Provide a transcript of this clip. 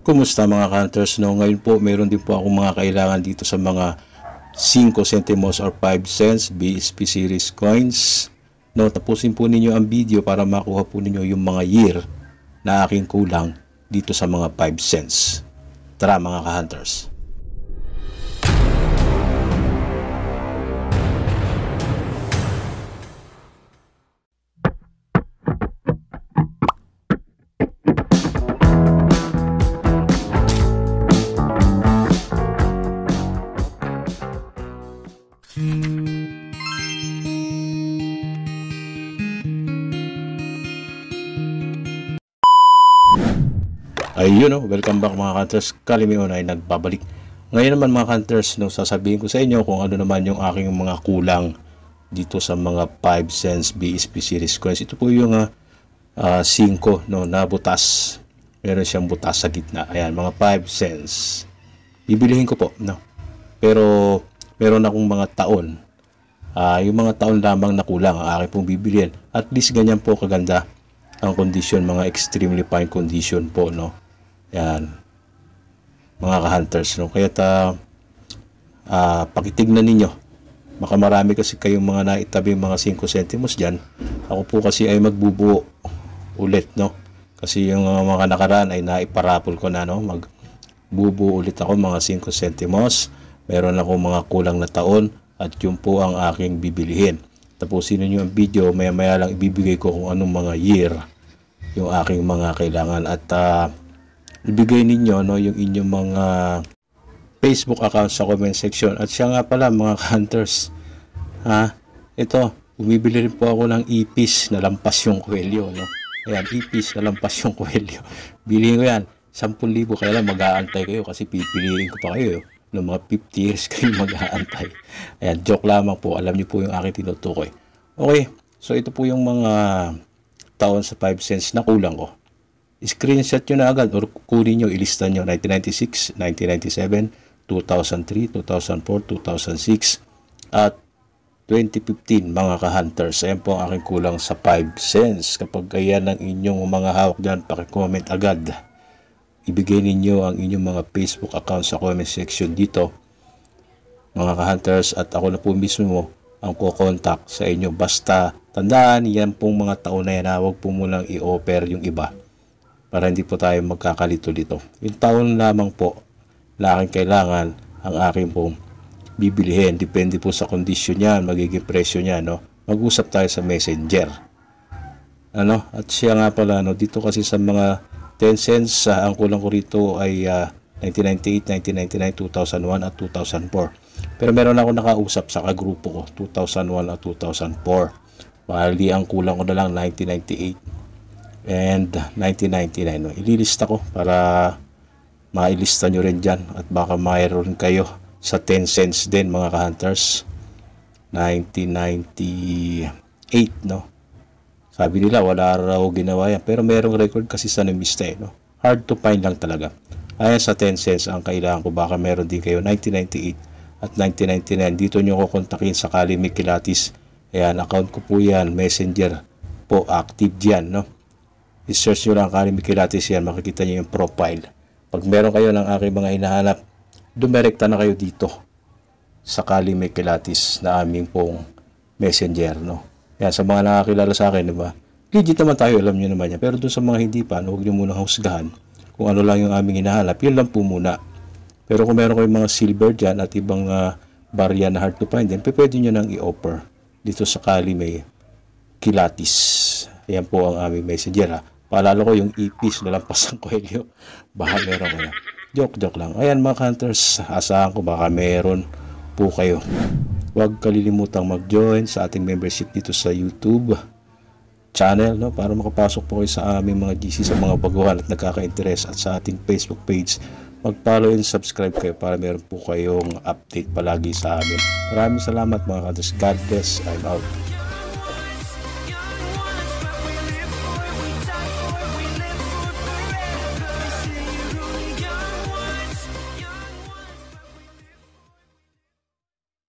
Kumusta mga hunters? No, ngayon po meron din po akong mga kailangan dito sa mga 5 centimos or 5 cents BSP series coins. No, tapusin po ninyo ang video para makuha po ninyo yung mga year na aking kulang dito sa mga 5 cents. Tara mga ka-hunters. Ayun, no, welcome back mga hunters. Kalimion ay nagbabalik. Ngayon naman mga hunters, no, sasabihin ko sa inyo kung ano naman yung aking mga kulang dito sa mga 5 cents BSP series coins. Ito po yung 5 no, na butas. Meron siyang butas sa gitna. Ayan, mga 5 cents. Bibilihin ko po, no. Pero meron akong mga taon. Yung mga taon lamang na kulang ang aking pong bibilihin. At least ganyan po kaganda ang condition, mga extremely fine condition po, no. Yan, mga ka-hunters, no? Kaya pakitignan ninyo. Baka marami kasi kayong mga naitabi mga 5 centimos dyan. Ako po kasi ay magbubuo ulit, no? Kasi yung mga nakaraan ay naiparapol ko na, no? Magbubuo ulit ako mga 5 centimos. Meron ako mga kulang na taon at yun po ang aking bibilihin. Tapusin ninyo ang video, maya lang ibibigay ko kung anong mga year yung aking mga kailangan. At ibigay ninyo, no, yung inyong mga Facebook account sa comment section. At siya nga pala mga hunters, ito, bumibili rin po ako ng ipis na lampas yung kwelyo, no? Ayan, ipis na lampas yung kwelyo. Bilihin ko yan, 10,000. Kaya lang mag-aantay kayo kasi pipiliin ko pa kayo. No, mga 50 years kayo mag-aantay. Ayan, joke lamang po. Alam niyo po yung aking tinutukoy. Okay, so ito po yung mga taon sa 5 cents na kulang ko. Screenshot nyo na agad or kunin nyo, ilista nyo 1996, 1997, 2003, 2004, 2006 at 2015 mga ka-hunters. Ayan po ang aking kulang sa 5 cents. Kapag ayan ang inyong mga hawak dyan, pakicomment agad. Ibigay ninyo ang inyong mga Facebook account sa comment section dito mga ka-hunters, at ako na po mismo ang kukontak sa inyo. Basta tandaan, yan pong mga taon na yan, huwag po munang i-offer yung iba para hindi po tayo magkakalito dito. Yung taon lamang po na aking kailangan ang aking pong bibilihin. Depende po sa kondisyon yan, magiging presyo niya, no? Mag-usap tayo sa messenger. Ano? At siya nga pala, no, dito kasi sa mga 10 cents, ang kulang ko rito ay 1998, 1999, 2001 at 2004. Pero meron ako nakausap sa kagrupo ko, 2001 at 2004. Bali, ang kulang ko na lang 1998 and 1999. No? Ililista ko para mailista nyo rin dyan. At baka mayroon kayo sa 10 cents din mga ka-hunters. 1998, no? Sabi nila wala raw ginawa yan. Pero merong record kasi sa Numista, no? Hard to find lang talaga. Ayan sa 10 cents ang kailangan ko. Baka meron din kayo 1998 at 1999. Dito nyo ko kontakin sa Kali Mikilatis. Ayan, account ko po yan. Messenger po, active dyan, no? I-search nyo lang Kali Mikilatis yan. Makikita nyo yung profile. Pag meron kayo ng aking mga hinahanap, dumirekta na kayo dito sa Kali Mikilatis na aming pong messenger, no? Yan, sa mga nakakilala sa akin, diba? Legit naman tayo, alam nyo naman yan. Pero dun sa mga hindi pa, huwag nyo muna husgahan kung ano lang yung aming hinahanap. Yun lang po muna. Pero kung meron kayong mga silver dyan at ibang barya na hard to find din, pwede nyo nang i-offer dito sa Kali Mikilatis. Yan po ang aming messenger, ha. Paalala ko yung ipis na lampas ng kwelyo. Baka meron ko na. Joke lang. Ayan mga hunters, asahan ko baka meron po kayo. Huwag kalilimutang mag-join sa ating membership dito sa YouTube channel, no? Para makapasok po kayo sa aming mga GC sa mga baguhan at nagkaka-interest, at sa ating Facebook page. Mag-follow and subscribe kayo para meron po kayong update palagi sa amin. Maraming salamat mga hunters. God bless. I'm out.